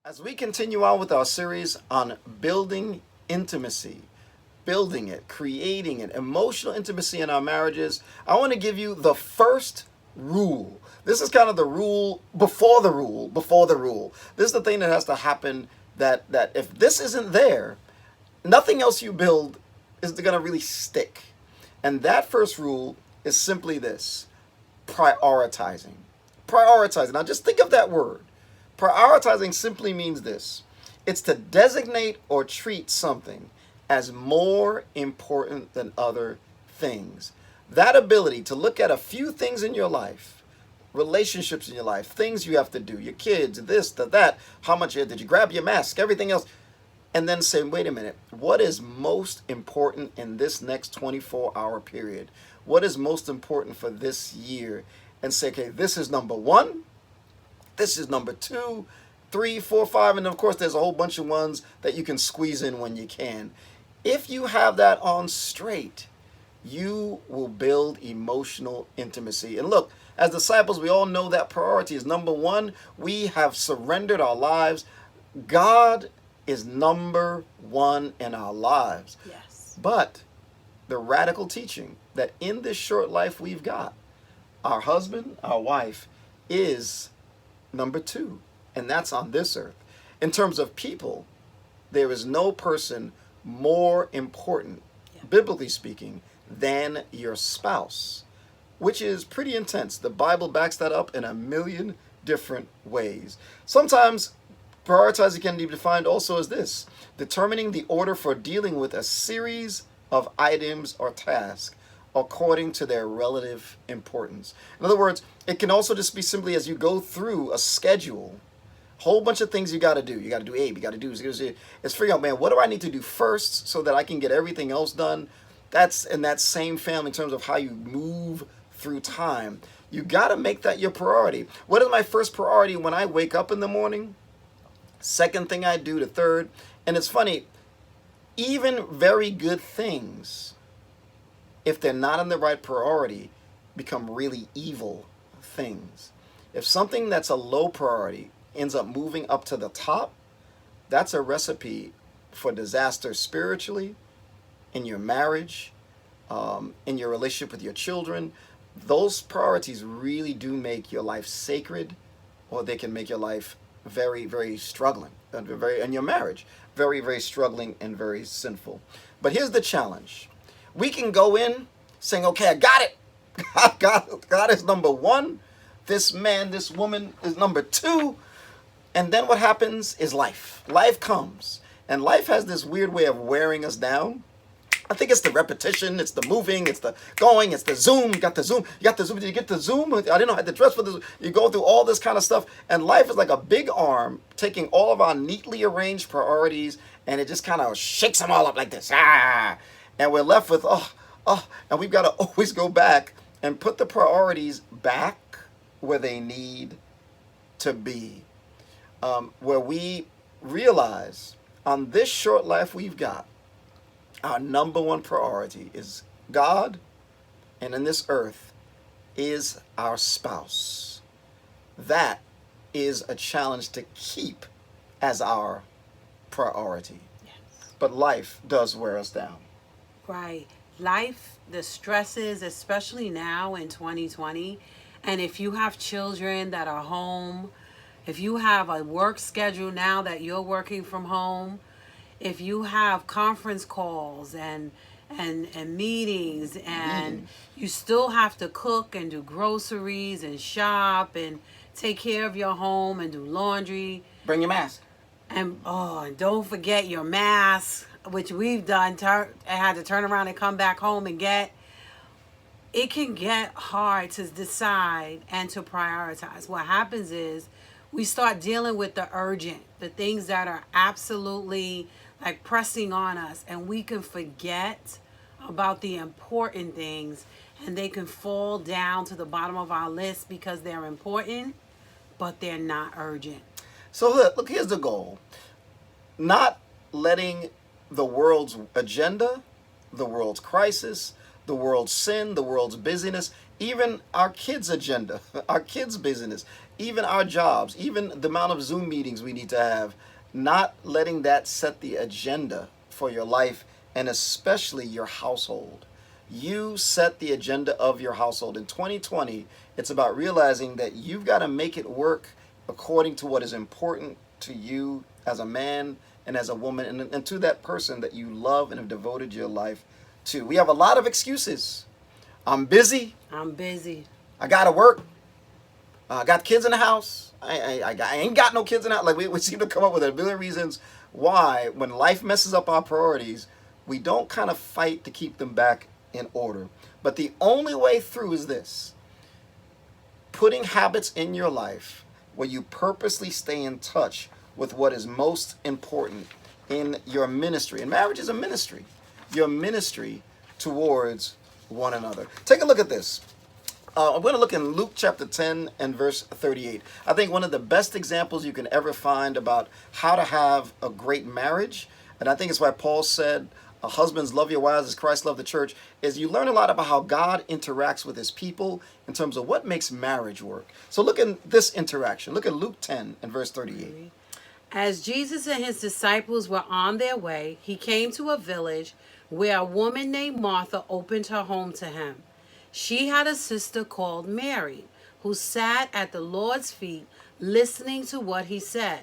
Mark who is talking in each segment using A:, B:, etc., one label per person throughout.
A: As we continue on with our series on building intimacy, building it, creating it, emotional intimacy in our marriages, I want to give you the first rule. This is kind of the rule before the rule, before the rule. This is the thing that has to happen that if this isn't there, nothing else you build is going to really stick. And that first rule is simply this: prioritizing. Prioritizing. Now just think of that word. Prioritizing simply means this: it's to designate or treat something as more important than other things. That ability to look at a few things in your life, relationships in your life, things you have to do, your kids, this, that, how much did you grab your mask, everything else, and then say, wait a minute, what is most important in this next 24-hour period? What is most important for this year? And say, okay, this is number one, this is number two, three, four, five, and of course there's a whole bunch of ones that you can squeeze in when you can. If you have that on straight, you will build emotional intimacy. And look, as disciples, we all know that priority is number one. We have surrendered our lives. God is number one in our lives.
B: Yes.
A: But the radical teaching that in this short life we've got, our husband, our wife, is number two, and that's on this earth. In terms of people, there is no person more important, biblically speaking, than your spouse, which is pretty intense. The Bible backs that up in a million different ways. Sometimes prioritizing can be defined also as this: determining the order for dealing with a series of items or tasks according to their relative importance. In other words, it can also just be simply as you go through a schedule, whole bunch of things you got to do. You got to do A, you got to do Z. It's figuring out, man, what do I need to do first so that I can get everything else done? That's in that same family in terms of how you move through time. You got to make that your priority. What is my first priority when I wake up in the morning? Second thing I do, the third. And it's funny, even very good things, if they're not in the right priority, become really evil things. If something that's a low priority ends up moving up to the top, that's a recipe for disaster spiritually, in your marriage, in your relationship with your children. Those priorities really do make your life sacred, or they can make your life very, very struggling, and in your marriage, very, very struggling and very sinful. But here's the challenge. We can go in saying, okay, I got it. God is number one. This man, this woman is number two. And then what happens is life. Life comes. And life has this weird way of wearing us down. I think it's the repetition, it's the moving, it's the going, it's the Zoom. You got the Zoom. Did you get the Zoom? I didn't know I had to dress for this. You go through all this kind of stuff. And life is like a big arm taking all of our neatly arranged priorities, and it just kind of shakes them all up like this. And we're left with, and we've got to always go back and put the priorities back where they need to be. Where we realize on this short life we've got, our number one priority is God, and in this earth is our spouse. That is a challenge to keep as our priority.
B: Yes.
A: But life does wear us down.
B: Right. Life, the stresses, especially now in 2020, and if you have children that are home, if you have a work schedule now that you're working from home, if you have conference calls and meetings, and you still have to cook and do groceries and shop and take care of your home and do laundry.
A: Bring your mask.
B: And don't forget your mask, which we've done. I had to turn around and come back home and get. It can get hard to decide and to prioritize. What happens is we start dealing with the urgent, the things that are absolutely like pressing on us, and we can forget about the important things, and they can fall down to the bottom of our list because they're important, but they're not urgent.
A: So look, here's the goal. Not letting the world's agenda, the world's crisis, the world's sin, the world's busyness, even our kids' agenda, our kids' business, even our jobs, even the amount of Zoom meetings we need to have, not letting that set the agenda for your life and especially your household. You set the agenda of your household. In 2020, it's about realizing that you've got to make it work according to what is important to you as a man and as a woman, and to that person that you love and have devoted your life to. We have a lot of excuses. I'm busy.
B: I'm busy.
A: I got to work. I got kids in the house. I ain't got no kids in the house. Like we seem to come up with a billion reasons why, when life messes up our priorities, we don't kind of fight to keep them back in order. But the only way through is this: putting habits in your life where you purposely stay in touch with what is most important in your ministry. And marriage is a ministry. Your ministry towards one another. Take a look at this. I'm going to look in Luke chapter 10 and verse 38. I think one of the best examples you can ever find about how to have a great marriage, and I think it's why Paul said, husbands, love your wives as Christ loved the church, is you learn a lot about how God interacts with his people in terms of what makes marriage work. So look at this interaction. Look at Luke 10 and verse 38.
B: As Jesus and his disciples were on their way, he came to a village where a woman named Martha opened her home to him. She had a sister called Mary, who sat at the Lord's feet listening to what he said.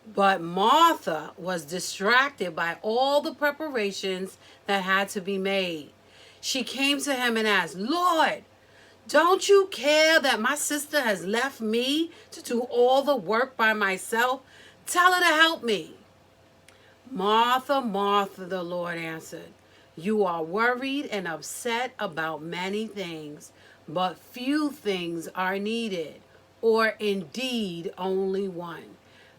B: But Martha was distracted by all the preparations that had to be made. She came to him and asked, "Lord, don't you care that my sister has left me to do all the work by myself? Tell her to help me." "Martha, Martha," the Lord answered, "you are worried and upset about many things, but few things are needed, or indeed only one.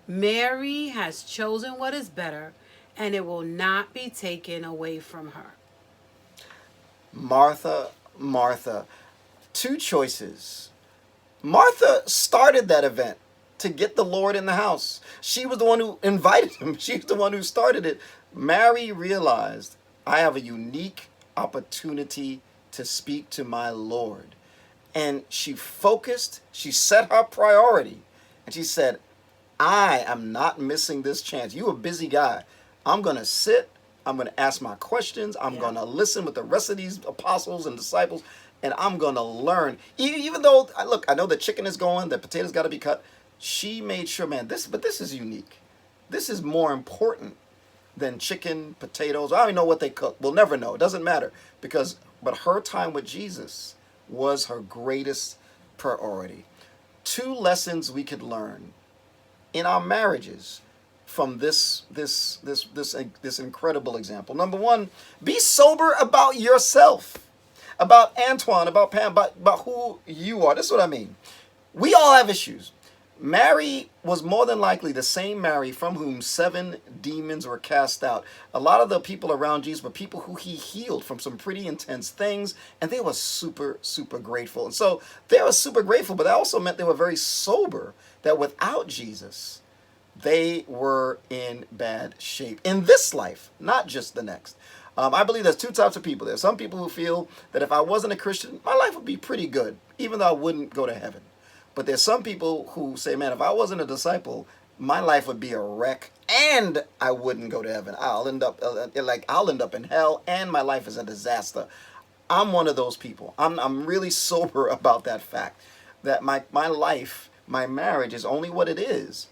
B: Mary has chosen what is better, and it will not be taken away from her."
A: Martha, Martha. Two choices. Martha started that event to get the Lord in the house. She was the one who invited him. She's the one who started it. Mary realized, I have a unique opportunity to speak to my Lord. And she focused, she set her priority, and she said, I am not missing this chance. You a busy guy. I'm going to sit, I'm going to ask my questions, I'm going to listen with the rest of these apostles and disciples, and I'm going to learn. Even though, look, I know the chicken is going, the potatoes got to be cut. She made sure, man, this is unique. This is more important than chicken, potatoes. I don't even know what they cook. We'll never know. It doesn't matter. But her time with Jesus was her greatest priority. Two lessons we could learn in our marriages from this incredible example. Number one, be sober about yourself, about Antoine, about Pam, about who you are. This is what I mean. We all have issues. Mary was more than likely the same Mary from whom 7 demons were cast out. A lot of the people around Jesus were people who he healed from some pretty intense things, and they were super, super grateful. And so they were super grateful, but that also meant they were very sober, that without Jesus, they were in bad shape in this life, not just the next. I believe there's 2 types of people. There's some people who feel that if I wasn't a Christian, my life would be pretty good, even though I wouldn't go to heaven. But there's some people who say, man, if I wasn't a disciple, my life would be a wreck and I wouldn't go to heaven. I'll end up in hell and my life is a disaster. I'm one of those people. I'm really sober about that fact that my life, my marriage is only what it is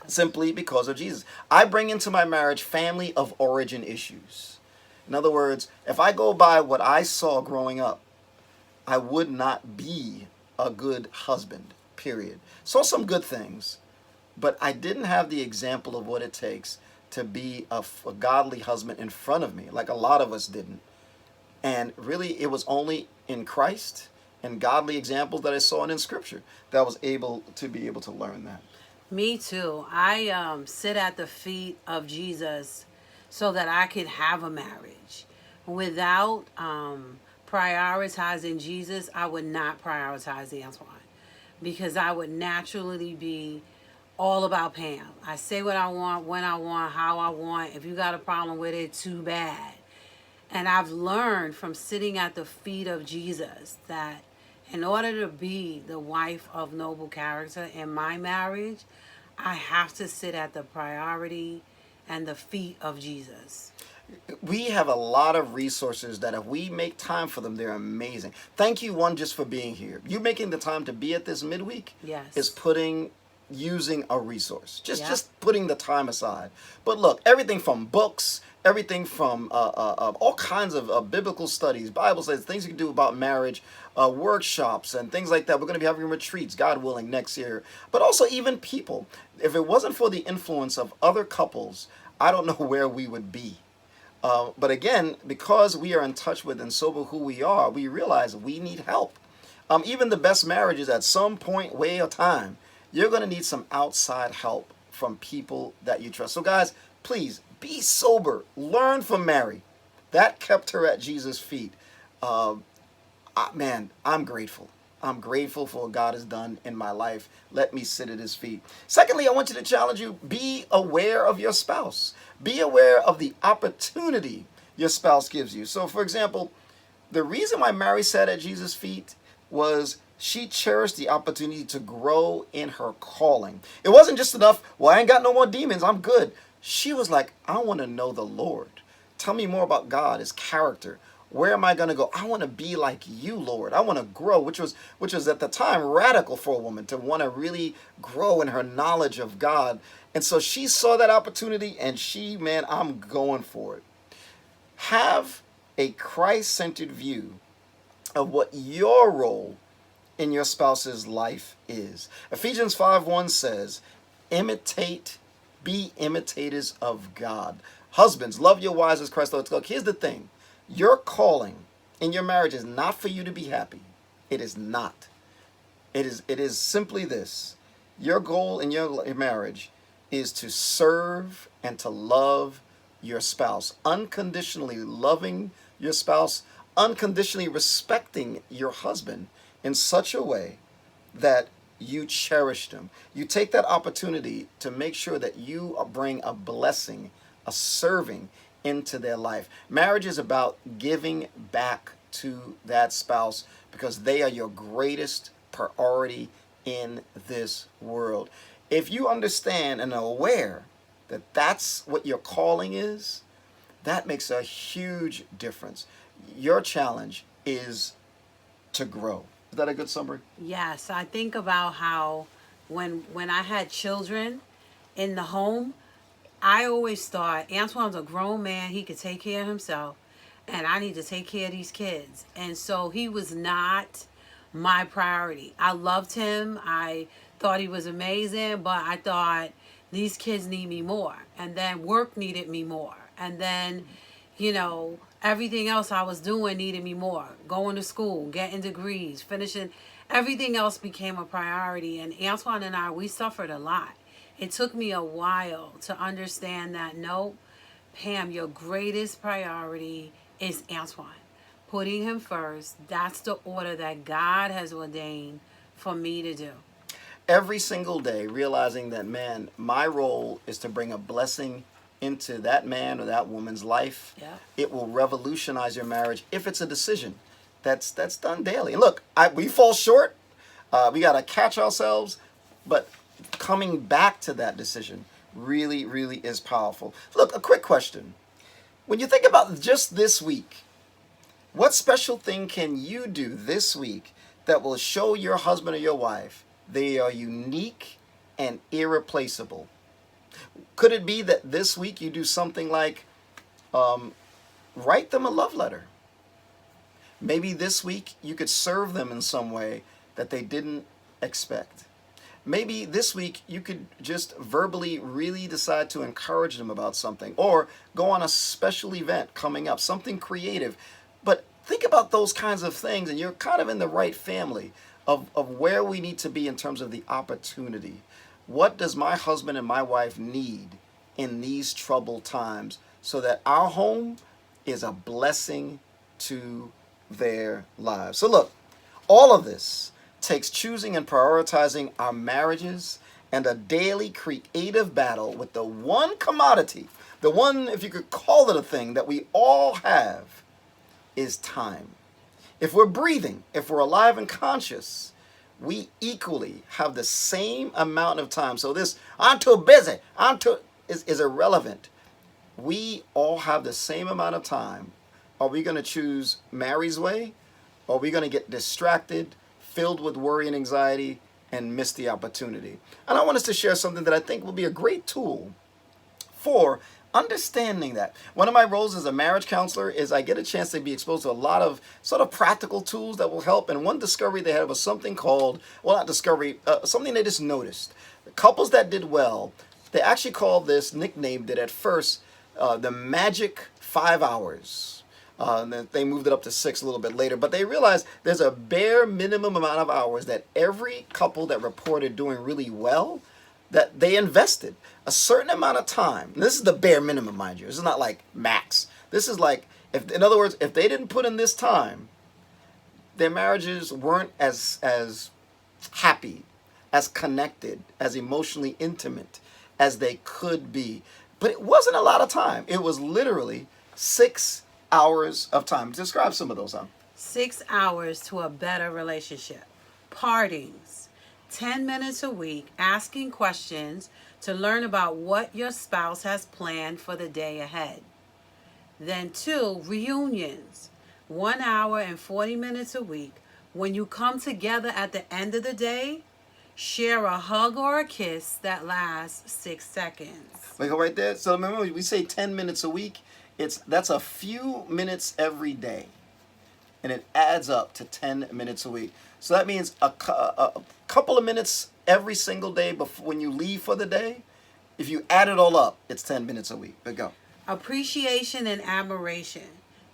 A: simply because of Jesus. I bring into my marriage family of origin issues. In other words, if I go by what I saw growing up, I would not be a good husband, period. Saw some good things, but I didn't have the example of what it takes to be a godly husband in front of me, like a lot of us didn't. And really, it was only in Christ and godly examples that I saw in Scripture that I was able to learn that.
B: Me too. I sit at the feet of Jesus so that I could have a marriage. Without prioritizing Jesus, I would not prioritize Antoine, because I would naturally be all about Pam. I say what I want, when I want, how I want. If you got a problem with it, too bad. And I've learned from sitting at the feet of Jesus that In order to be the wife of noble character in my marriage, I have to sit at the priority and the feet of Jesus.
A: We have a lot of resources that if we make time for them, they're amazing. Thank you, one, just for being here. You making the time to be at this midweek is
B: Yes.
A: using a resource.
B: Yep.
A: Just putting the time aside. But look, everything from books, everything from all kinds of biblical studies, Bible studies, things you can do about marriage, workshops and things like that. We're going to be having retreats, God willing, next year. But also even people. If it wasn't for the influence of other couples, I don't know where we would be. But again, because we are in touch with and sober who we are, we realize we need help. Even the best marriages, at some point, way or time, you're going to need some outside help from people that you trust. So, guys, please be sober. Learn from Mary. That kept her at Jesus' feet. Uh, Man, I'm grateful. I'm grateful for what God has done in my life. Let me sit at his feet. Secondly, I want you to challenge you, be aware of your spouse. Be aware of the opportunity your spouse gives you. So, for example, the reason why Mary sat at Jesus' feet was she cherished the opportunity to grow in her calling. It wasn't just enough, well, I ain't got no more demons, I'm good. She was like, I want to know the Lord. Tell me more about God, his character. Where am I going to go? I want to be like you, Lord. I want to grow, which was at the time radical for a woman to want to really grow in her knowledge of God. And so she saw that opportunity and man, I'm going for it. Have a Christ-centered view of what your role in your spouse's life is. Ephesians 5:1 says, imitate, be imitators of God. Husbands, love your wives as Christ loved. Look, here's the thing. Your calling in your marriage is not for you to be happy. It is not. It is simply this. Your goal in your marriage is to serve and to love your spouse, unconditionally loving your spouse, unconditionally respecting your husband in such a way that you cherish them. You take that opportunity to make sure that you bring a blessing, a serving into their life. Marriage is about giving back to that spouse because they are your greatest priority in this world. If you understand and are aware that that's what your calling is, that makes a huge difference. Your challenge is to grow. Is that a good summary?
B: Yes, I think about how when I had children in the home, I always thought Antoine's a grown man, he could take care of himself, and I need to take care of these kids. And so he was not my priority. I loved him. I thought he was amazing, but I thought these kids need me more. And then work needed me more. And then, everything else I was doing needed me more. Going to school, getting degrees, finishing, everything else became a priority. And Antoine and I, we suffered a lot. It took me a while to understand that no, Pam, your greatest priority is Antoine. Putting him first, that's the order that God has ordained for me to do.
A: Every single day, realizing that, man, my role is to bring a blessing into that man or that woman's life.
B: Yeah.
A: It will revolutionize your marriage if it's a decision that's done daily. And look, we fall short. We got to catch ourselves, but coming back to that decision really, really is powerful. Look, a quick question. When you think about just this week, what special thing can you do this week that will show your husband or your wife they are unique and irreplaceable? Could it be that this week you do something like write them a love letter? Maybe this week you could serve them in some way that they didn't expect. Maybe this week you could just verbally really decide to encourage them about something or go on a special event coming up, something creative. But think about those kinds of things and you're kind of in the right family of where we need to be in terms of the opportunity. What does my husband and my wife need in these troubled times so that our home is a blessing to their lives? So look, all of this takes choosing and prioritizing our marriages and a daily creative battle with the one commodity, the one, if you could call it a thing, that we all have is time. If we're breathing, if we're alive and conscious, we equally have the same amount of time. So this, I'm too busy, is irrelevant. We all have the same amount of time. Are we going to choose Mary's way? Or are we going to get distracted, filled with worry and anxiety, and miss the opportunity? And I want us to share something that I think will be a great tool for understanding that. One of my roles as a marriage counselor is I get a chance to be exposed to a lot of sort of practical tools that will help. And one discovery they had was something called, well, not discovery, something they just noticed. The couples that did well, they actually called this, nicknamed it at first, the magic 5 hours. And then they moved it up to 6 a little bit later. But they realized there's a bare minimum amount of hours that every couple that reported doing really well, that they invested a certain amount of time. And this is the bare minimum, mind you. This is not like max. This is like, if, in other words, if they didn't put in this time, their marriages weren't as happy, as connected, as emotionally intimate as they could be. But it wasn't a lot of time. It was literally 6 hours of time. Describe some of those, huh?
B: 6 hours to a better relationship. Partings. 10 minutes a week asking questions to learn about what your spouse has planned for the day ahead. Then 2, reunions. 1 hour and 40 minutes a week. When you come together at the end of the day, share a hug or a kiss that lasts 6 seconds.
A: We go right there. So remember, we say 10 minutes a week. That's a few minutes every day. And it adds up to 10 minutes a week. So that means a couple of minutes every single day before when you leave for the day. If you add it all up, it's 10 minutes a week. But go.
B: Appreciation and admiration,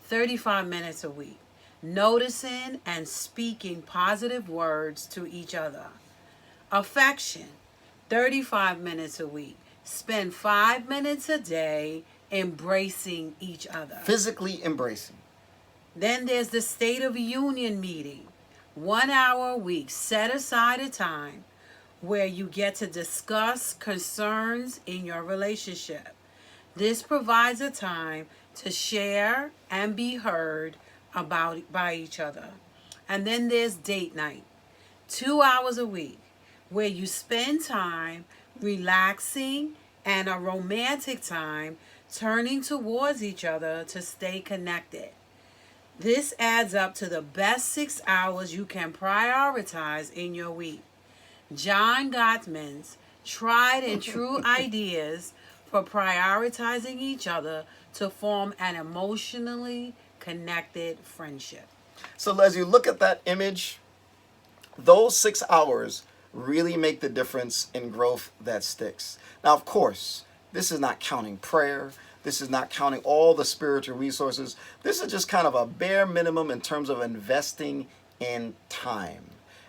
B: 35 minutes a week. Noticing and speaking positive words to each other. Affection, 35 minutes a week. Spend 5 minutes a day embracing each other.
A: Physically embracing.
B: Then there's the State of Union meeting. 1 hour a week. Set aside a time where you get to discuss concerns in your relationship. This provides a time to share and be heard by each other. And then there's date night. 2 hours a week where you spend time relaxing and a romantic time turning towards each other to stay connected. This adds up to the best 6 hours you can prioritize in your week. John Gottman's tried and true ideas for prioritizing each other to form an emotionally connected friendship.
A: So as you look at that image, those 6 hours really make the difference in growth that sticks. Now, of course, this is not counting prayer. This is not counting all the spiritual resources. This is just kind of a bare minimum in terms of investing in time.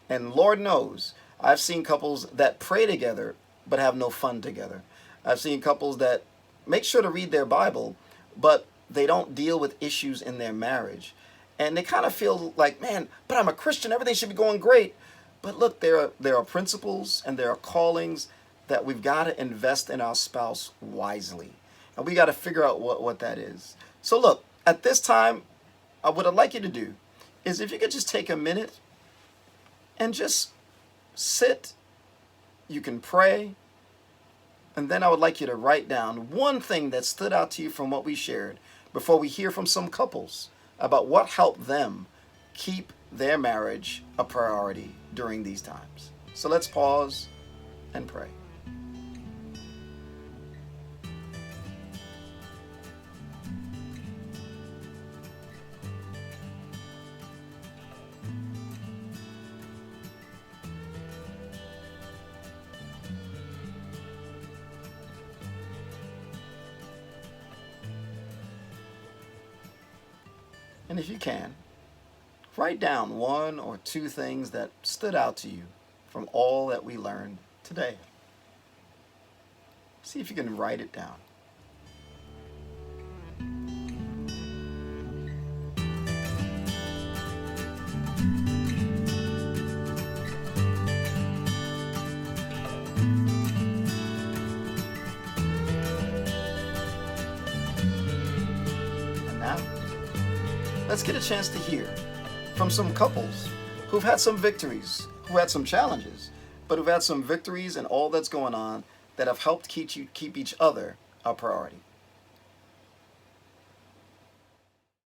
A: And Lord knows, I've seen couples that pray together but have no fun together. I've seen couples that make sure to read their Bible, but they don't deal with issues in their marriage. And they kind of feel like, man, but I'm a Christian, everything should be going great. But look, there are principles and there are callings that we've got to invest in our spouse wisely. And we got to figure out what that is. So look, at this time, what I'd like you to do is if you could just take a minute and just sit, you can pray, and then I would like you to write down one thing that stood out to you from what we shared before we hear from some couples about what helped them keep their marriage a priority during these times. So let's pause and pray. And if you can, write down 1 or 2 things that stood out to you from all that we learned today. See if you can write it down. And now, let's get a chance to hear from some couples who've had some victories, who had some challenges, but who've had some victories and all that's going on that have helped keep each other a priority.